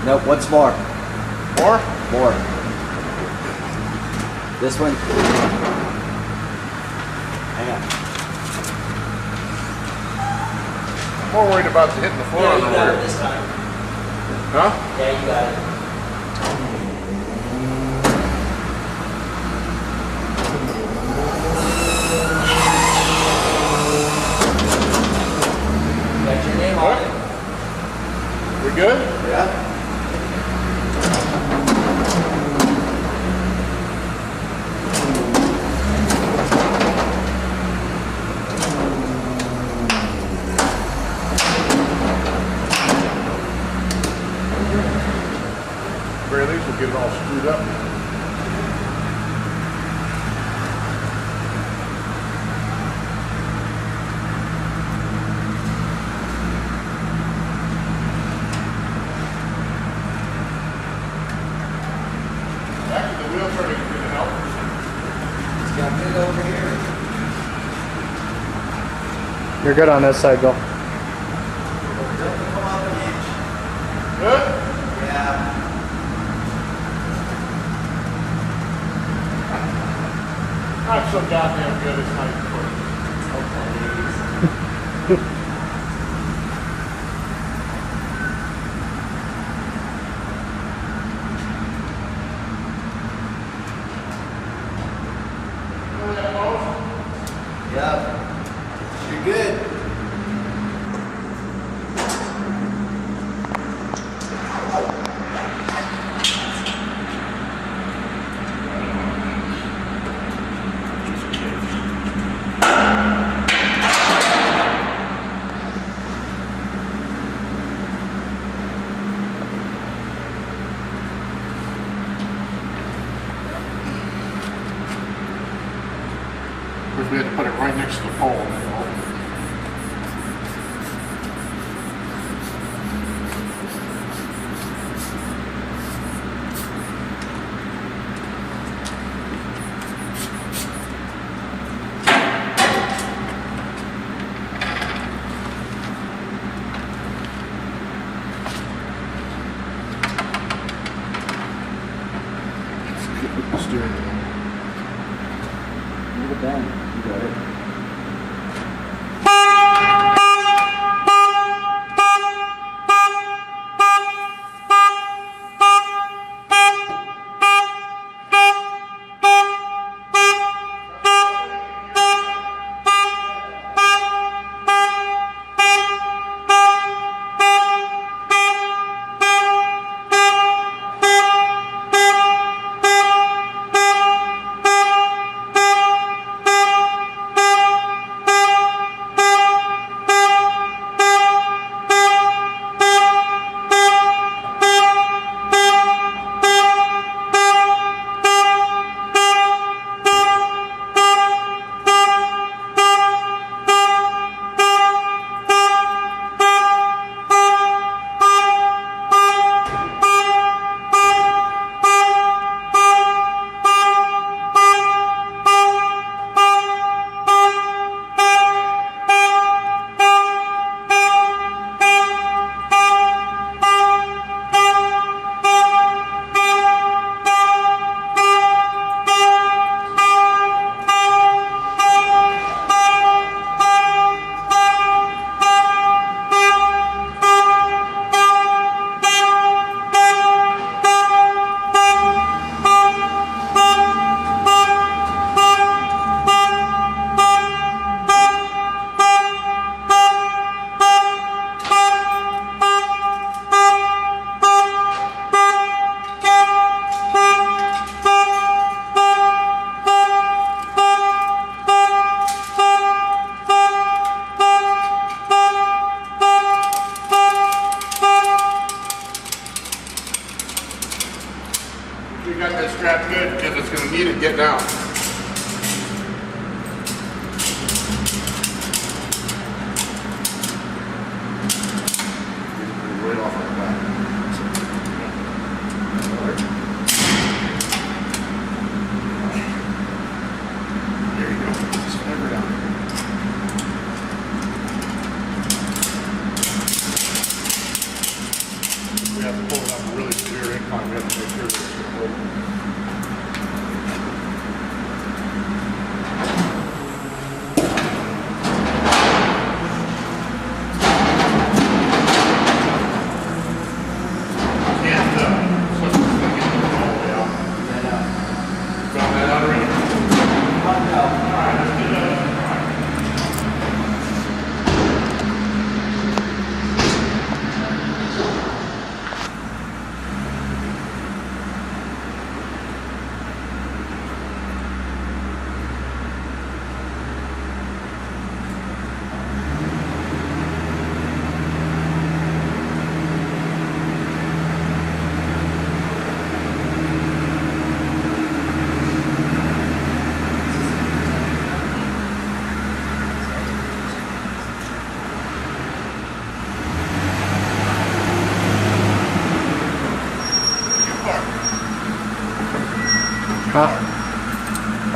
Nope, once more. More? More. This one. Hang on. I'm more worried about hitting the floor on the rear. This time. Huh? Yeah, you got it. Got your name on it. We good? Yeah. Very least we'll get it all screwed up. Actually, the wheel turning is going to help. It's got good over here. You're good on this side, Bill. Don't come up an inch. Good? Yeah. Not so goddamn good as my Yep. You're good. Wish we had to put it right next to the pole. Steering wheel. Look at that. You got it. We got that strap good because it's going to need it getting out. Right off on the back. There you go. Just hammer down. We have to pull it up real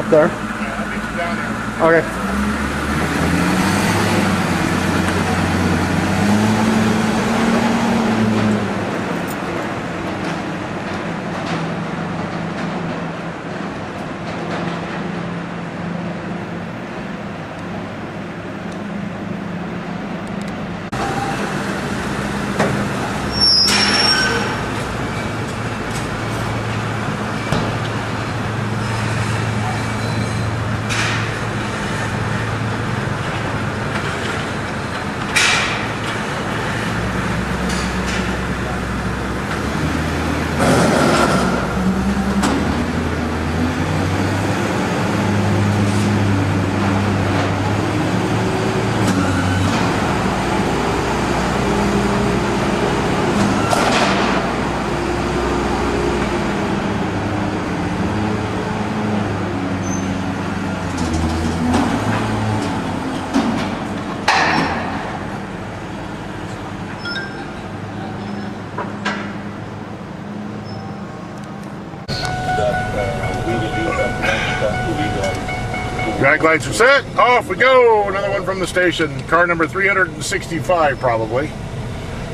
up there. Yeah, I'll meet you down there. Okay. Drag lights are set. Off we go. Another one from the station. Car number 365 probably.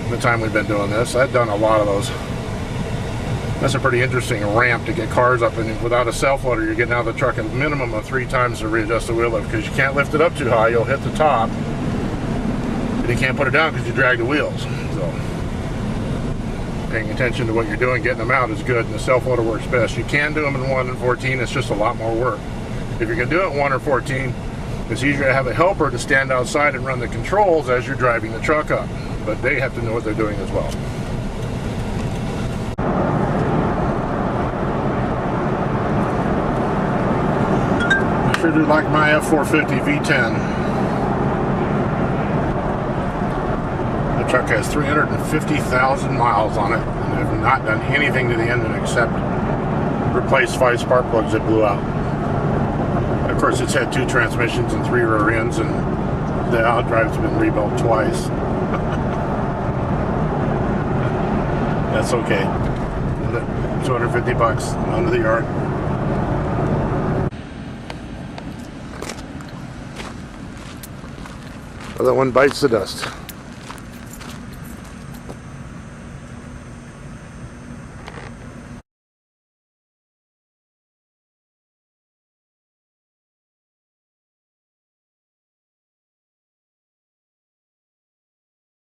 The time we've been doing this. I've done a lot of those. That's a pretty interesting ramp to get cars up, and without a self-loader you're getting out of the truck a minimum of 3 times to readjust the wheel lift, because you can't lift it up too high, you'll hit the top, and you can't put it down because you drag the wheels. So paying attention to what you're doing, getting them out is good, and the self-loader works best. You can do them in 1 and 14, it's just a lot more work. If you're going to do it in 1 or 14, it's easier to have a helper to stand outside and run the controls as you're driving the truck up, but they have to know what they're doing as well. I sure do like my F450 V10. The truck has 350,000 miles on it, and I've not done anything to the engine except replace 5 spark plugs that blew out. Of course, it's had 2 transmissions and 3 rear ends, and the outdrive's been rebuilt twice. That's okay. 250 bucks onto the yard. Well, that one bites the dust.